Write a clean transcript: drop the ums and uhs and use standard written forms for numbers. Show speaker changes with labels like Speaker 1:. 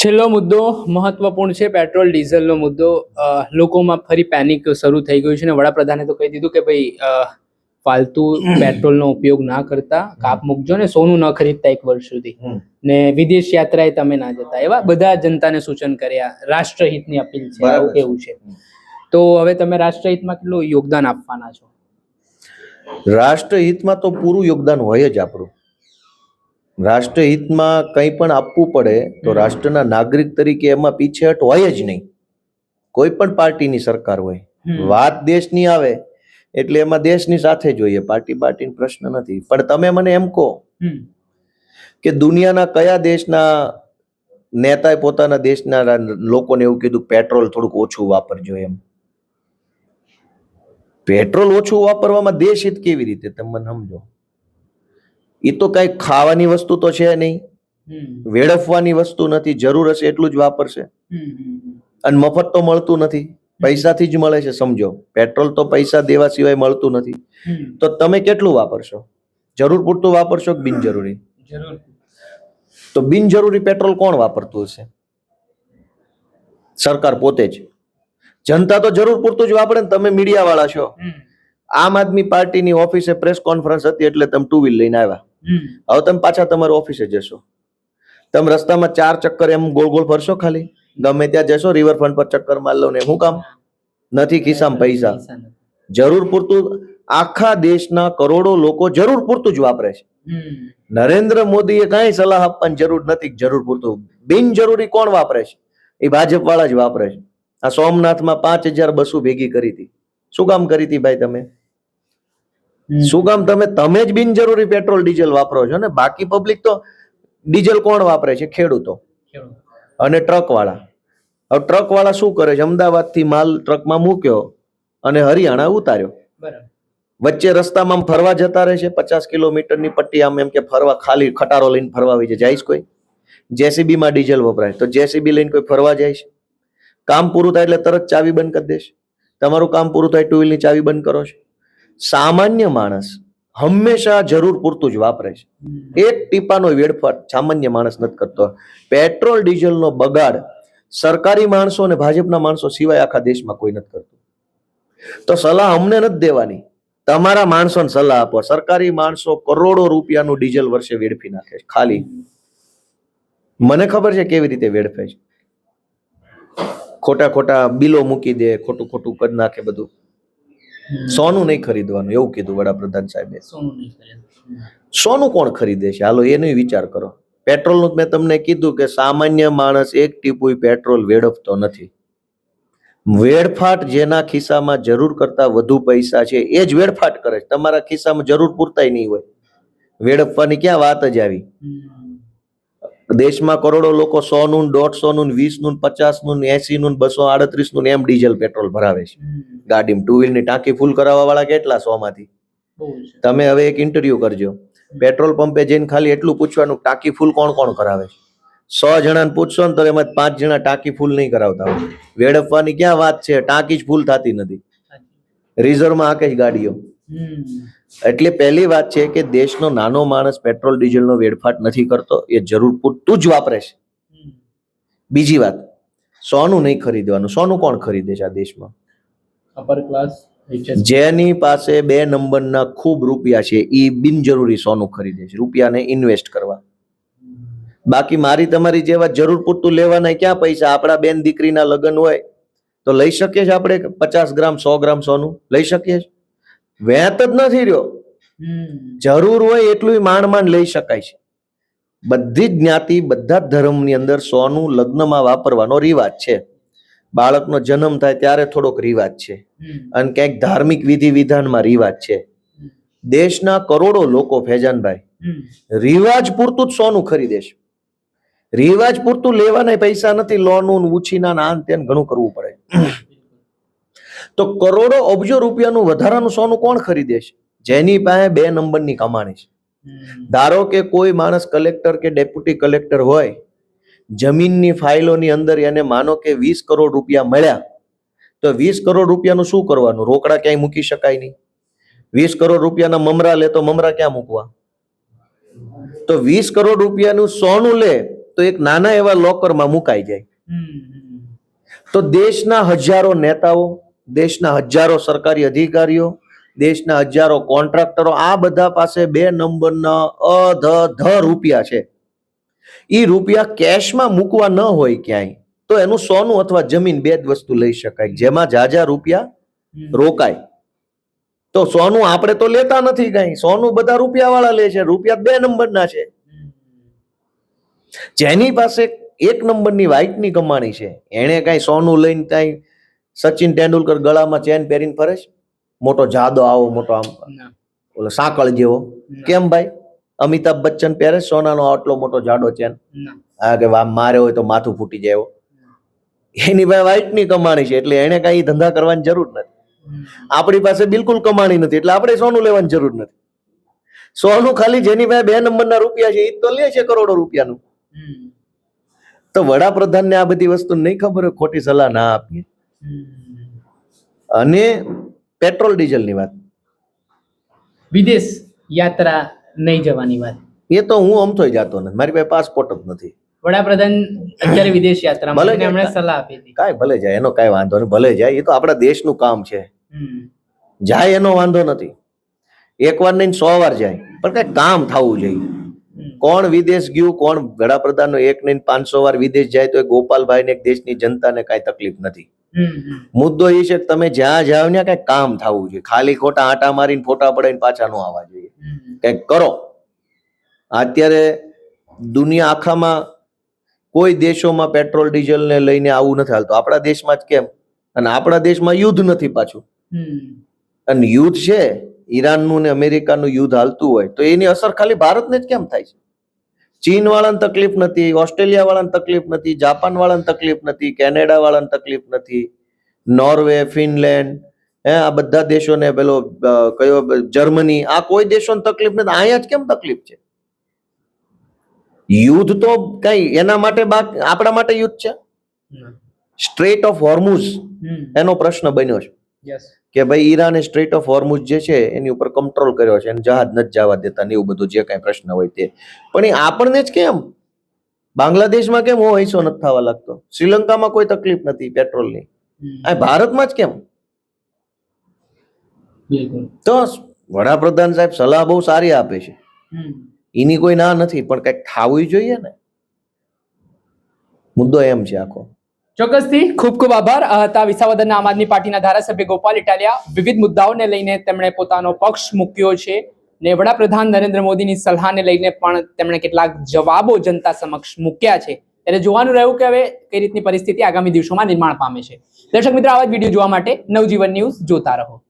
Speaker 1: છેલ્લો મુદ્દો મહત્વપૂર્ણ છે. પેટ્રોલ ડીઝલનો મુદ્દો. લોકોમાં ફરી પેનિક શરૂ થઈ ગયું છે ને વડાપ્રધાને તો કહી દીધું કે ભાઈ ફાલતુ પેટ્રોલનો ઉપયોગ ના કરતા, કાપ મૂકજો ને સોનું ન ખરીદતા 1 વર્ષ સુધી, ને વિદેશ યાત્રાએ તમે ના જતા, એવા બધા જનતાને સૂચન કર્યા. રાષ્ટ્રહિતની અપીલ છે, આવું કેવું છે. તો હવે તમે રાષ્ટ્રહિતમાં કેટલું યોગદાન આપવાના છો?
Speaker 2: રાષ્ટ્રહિતમાં તો પૂરું યોગદાન હોય જ આપણું. રાષ્ટ્રહિતમાં કંઈ પણ આપવું પડે તો રાષ્ટ્રના નાગરિક તરીકે એમાં પીછેહટ હોય જ નહીં. કોઈ પણ પાર્ટીની સરકાર હોય, વાત દેશની આવે એટલે એમાં દેશની સાથે જોઈએ, પાર્ટીનો પ્રશ્ન નથી. પણ તમે મને એમ કહો કે દુનિયાના કયા દેશના નેતાએ પોતાના દેશના લોકોને એવું કીધું પેટ્રોલ થોડુંક ઓછું વાપરજો એમ? પેટ્રોલ ઓછું વાપરવામાં દેશ હિત કેવી રીતે, તમે મને સમજો. એ તો કઈ ખાવાની વસ્તુ તો છે નહીં, વેડફવાની વસ્તુ નથી. જરૂર હશે એટલું જ વાપરશે, અને મફત તો મળતું નથી, પૈસાથી જ મળે છે. સમજો, પેટ્રોલ તો પૈસા દેવા સિવાય મળતું નથી. તો તમે કેટલું વાપરશો? જરૂર પૂરતું વાપરશો કે બિનજરૂરી? તો બિનજરૂરી પેટ્રોલ કોણ વાપરતું હશે? સરકાર પોતે જ. જનતા તો જરૂર પૂરતું જ વાપરે ને. તમે મીડિયા વાળા છો, આમ આદમી પાર્ટીની ઓફિસે પ્રેસ કોન્ફરન્સ હતી એટલે તમે 2 વ્હીલ લઈને આવ્યા. હવે તમે પાછા તમારી ઓફિસે જશો, તમે રસ્તામાં 4 ચક્કર એમ ગોળ ગોળ ફરશો? ખાલી ગમે ત્યાં જશો, રિવરફ્રન્ટ પર ચક્કર માર લો ને, શું કામ? નથી ખિસ્સામાં પૈસા. જરૂર પૂરતું. આખા દેશના કરોડો લોકો જરૂર પૂરતું જ વાપરે છે. નરેન્દ્ર મોદીએ કાંઈ સલાહ આપવાની જરૂર નથી. જરૂર પૂરતું. બિનજરૂરી કોણ વાપરે છે? એ ભાજપ વાળા જ વાપરે છે. આ સોમનાથમાં 5000 બસો ભેગી કરી હતી. શું કામ કરી હતી ભાઈ તમે? શું કામ તમે જ બિનજરૂરી પેટ્રોલ ડીઝલ વાપરો છો ને? બાકી પબ્લિક તો ડીઝલ કોણ વાપરે છે? ખેડૂતો અને ટ્રક વાળા. હવે ટ્રક વાળા શું કરે છે? અમદાવાદ થી માલ ટ્રકમાં મૂક્યો અને હરિયાણા ઉતાર્યો. વચ્ચે રસ્તામાં ફરવા જતા રહે છે. 50 કિલોમીટરની પટ્ટી આમ એમ કે ફરવા, ખાલી ખટારો લઈને ફરવા આવી જાય છે. કોઈ જેસીબી માં ડીઝલ વપરાય તો જેસીબી લઈને કોઈ ફરવા જાય છે? કામ પૂરું થાય એટલે તરત ચાવી બંધ કરી દેશે. તમારું કામ પૂરું થાય 2 વ્હીલની ચાવી બંધ કરો છો. સામાન્ય માણસ હંમેશા જરૂર પૂરતું જ વાપરે છે. એક ટીપાનો વેડફાટ સામાન્ય માણસ નથી કરતો. પેટ્રોલ ડીઝલનો બગાડ સરકારી માણસો અને ભાજપના માણસો સિવાય આખા દેશમાં કોઈ નથી કરતું. તો સલાહ અમને નથી દેવાની, તમારા માણસોને સલાહ આપો. સરકારી માણસો કરોડો રૂપિયાનું ડીઝલ વર્ષે વેડફી નાખે છે. ખાલી મને ખબર છે કેવી રીતે વેડફે છે. ખોટા બિલો મૂકી દે, ખોટું કરી નાખે બધું. સોનું નહીં ખરીદવાનું એવું કીધું વડાપ્રધાન સાહેબે. સોનું કોણ ખરીદે છે? હાલો એનો વિચાર કરો. પેટ્રોલનું મેં તમને કીધું કે સામાન્ય માણસ એક ટીપુય પેટ્રોલ વેડફતો નથી. વેડફાટ જેના ખિસ્સામાં જરૂર કરતા વધુ પૈસા છે એ જ વેડફાટ કરે છે. તમારા ખિસ્સામાં જરૂર પૂરતાય નહીં હોય, વેડફવાની ક્યાં વાત જ આવી? દેશમાં કરોડો લોકો 100 નું, 150 નું, 20 નું, 50 નું, 80 નું, 238 નું એમ ડીઝલ પેટ્રોલ ભરાવે છે ગાડીમાં. 2 વ્હીલની ટાંકી ફૂલ કરાવવા વાળા કેટલા 100 માંથી? તમે હવે એક ઇન્ટરવ્યુ કરજો, પેટ્રોલ પંપે જઈને ખાલી એટલું પૂછવાનું ટાંકી ફૂલ કોણ કોણ કરાવે છે. 100 જણાને પૂછશો ને તો એમાં 5 જણા ટાંકી ફૂલ નહીં કરાવતા હોય. વેડફવાની ક્યાં વાત છે? ટાંકી જ ફૂલ થતી નથી, રિઝર્વમાં હાકે જ ગાડીઓ. એટલે પહેલી વાત છે કે દેશનો નાનો માણસ પેટ્રોલ ડીઝલનો વેડફાટ નથી કરતો, એ જરૂર પૂરતું જ વાપરે છે. બીજી વાત, સોનું નહીં ખરીદવાનું. સોનું કોણ ખરીદે છે આ દેશમાં?
Speaker 1: Upper class.
Speaker 2: જેની પાસે 2 નંબરના ખૂબ રૂપિયા છે એ બિનજરૂરી સોનું ખરીદે છે, રૂપિયાને ઇન્વેસ્ટ કરવા. બાકી મારી તમારી જેવા જરૂર પૂરતું લેવાના ક્યાં પૈસા? આપણા બેન દીકરીના લગ્ન હોય તો લઈ શકીએ છીએ આપણે 50 ગ્રામ 100 ગ્રામ સોનું લઈ શકીએ છીએ? વેત જ નથી રહ્યો. જરૂર હોય એટલું માંડ લઈ શકાય છે. બધી જ જ્ઞાતિ, બધા જ ધર્મની અંદર સોનું લગ્નમાં વાપરવાનો રિવાજ છે. બાળકનો જન્મ થાય ત્યારે થોડોક રિવાજ છે, અને ક્યાંક ધાર્મિક વિધિ વિધાનમાં રિવાજ છે. દેશના કરોડો લોકો, ફેજાનભાઈ, રિવાજ પૂરતું જ સોનું ખરીદે છે. રિવાજ પૂરતું લેવાના પૈસા નથી. લોનું, ઉછીના, આન તેન ઘણું કરવું પડે. તો કરોડો અબજો રૂપિયાનું વધારાનું સોનું કોણ ખરીદે છે? જેની પાસે 2 નંબરની કમાણી છે. ધારો કે કોઈ માણસ કલેક્ટર કે ડેપ્યુટી કલેક્ટર હોય, જમીનની ફાઇલોની અંદર એને માનો કે 20 કરોડ રૂપિયા મળ્યા, તો 20 કરોડ રૂપિયાનું શું કરવાનું? રોકડા ક્યાંય મૂકી શકાય નહીં. 20 કરોડ રૂપિયાના મમરા લે તો મમરા ક્યાં મૂકવા? તો 20 કરોડ રૂપિયાનું સોનું લે તો તો એક નાના એવા લોકરમાં મુકાઈ જાય. તો દેશના હજારો નેતાઓ, દેશના હજારો સરકારી અધિકારીઓ, દેશના હજારો કોન્ટ્રાક્ટરો, આ બધા પાસે 2 નંબરના અધધ રૂપિયા છે. ઈ રૂપિયા કેશમાં મૂકવા ન હોય ક્યાંય તો એનું સોનું અથવા જમીન 2 જ વસ્તુ લઈ શકાય જેમાં જાજા રૂપિયા રોકાય. તો સોનું આપણે તો લેતા નથી કઈ, સોનું બધા રૂપિયા વાળા લે છે. રૂપિયા 2 નંબરના છે. જેની પાસે 1 નંબરની વ્હાઈટની કમાણી છે એને કઈ સોનું લઈને કઈ સચિન તેંડુલકર ગળામાં ચેન પહેરીને ફરે છે? મોટો જાદો આવો મોટો આમ ઓલો સાંકળ જેવો કેમ ભાઈ? અમિતાભ બચ્ચન પહેરે સોનાનો આટલો મોટો જાડો ચેન? હા કે મારે હોય તો માથું ફૂટી જાય. એની પાસે વ્હાઈટની કમાણી છે એટલે એને કઈ ધંધા કરવાની જરૂર નથી. આપણી પાસે બિલકુલ કમાણી નથી એટલે આપણે સોનું લેવાની જરૂર નથી. સોનું ખાલી જેની પાસે 2 નંબરના રૂપિયા છે એ તો લે છે કરોડો રૂપિયાનું. તો વડાપ્રધાનને આ બધી વસ્તુ નહીં ખબર હોય, ખોટી સલાહ ના આપીએ. અને પેટ્રોલ ડીઝલની વાત,
Speaker 1: વિદેશ યાત્રા નહીં જવાની વાત,
Speaker 2: એ તો હું અમથોય જાતો નથી, મારી પાસે પાસપોર્ટ જ નથી.
Speaker 1: વડાપ્રધાન અત્યારે વિદેશ યાત્રામાં
Speaker 2: ભલે
Speaker 1: છે, એમણે સલાહ આપી હતી.
Speaker 2: કાંઈ ભલે જાય, એનો કાંઈ વાંધો નહીં, ભલે જાય, એ તો આપણા દેશનું કામ છે. જાય એનો વાંધો નથી, 1 વાર નહીં 100 વાર જાય, પણ કઈ કામ થવું જોઈએ. કોણ વિદેશ ગયું, કોણ વડાપ્રધાન 1 નહીં 500 વાર વિદેશ જાય તો એ ગોપાલભાઈ ને દેશની જનતાને કાંઈ તકલીફ નથી. મુદ્દો એ છે કે તમે જ્યાં જાવ ત્યાં કઈ કામ થવું જોઈએ. ખાલી ખોટા આંટા મારીને ફોટા પડાવીને પાછા ન આવવા જોઈએ. કઈક કરો. અત્યારે દુનિયા આખામાં કોઈ દેશોમાં પેટ્રોલ ડીઝલ ને લઈને આવું નથી હાલતું, આપણા દેશમાં જ કેમ? અને આપણા દેશમાં યુદ્ધ નથી પાછું. અને યુદ્ધ છે ઈરાનનું ને અમેરિકાનું યુદ્ધ હાલતું હોય તો એની અસર ખાલી ભારતને જ કેમ થાય છે? ચીન વાળાને તકલીફ નથી, ઓસ્ટ્રેલિયા વાળાને તકલીફ નથી, જાપાન વાળાને તકલીફ નથી, કેનેડા વાળાને તકલીફ નથી, નોર્વે, ફિનલેન્ડ, આ બધા દેશોને પેલો કયો જર્મની, આ કોઈ દેશોને તકલીફ નથી. અહીંયા જ કેમ તકલીફ છે? યુદ્ધ તો કઈ એના માટે આપણા માટે યુદ્ધ છે. સ્ટ્રેટ ઓફ હોર્મુઝ એનો પ્રશ્ન બન્યો છે કે ભાઈ ઈરાને સ્ટ્રેટ ઓફ હોર્મુઝ જે છે એની ઉપર કંટ્રોલ કર્યો છે અને જહાજ નથી જવા દેતા ને એવું બધું જે કઈ પ્રશ્ન હોય તે. પણ એ આપણને જ કેમ? બાંગ્લાદેશમાં કેમ હિસ્સો નથી થવા લાગતો? શ્રીલંકામાં કોઈ તકલીફ નથી પેટ્રોલની, આ ભારતમાં જ કેમ? તો વડાપ્રધાન સાહેબ સલાહ બહુ સારી આપે છે, એની કોઈ ના નથી, પણ કઈક થવું જોઈએ ને. મુદ્દો એમ છે આખો.
Speaker 1: ચોક્કસથી ખૂબ ખૂબ આભાર. આ હતા વિસાવદરના આમ આદમી પાર્ટીના ધારાસભ્ય ગોપાલ ઇટાલિયા. વિવિધ મુદ્દાઓને લઈને તેમણે પોતાનો પક્ષ મૂક્યો છે ને વડાપ્રધાન નરેન્દ્ર મોદીની સલાહને લઈને પણ તેમણે કેટલાક જવાબો જનતા સમક્ષ મૂક્યા છે. ત્યારે જોવાનું રહ્યું કે હવે કઈ રીતની પરિસ્થિતિ આગામી દિવસોમાં નિર્માણ પામે છે. દર્શક મિત્રો, આવા જ વિડીયો જોવા માટે નવજીવન ન્યૂઝ જોતા રહો.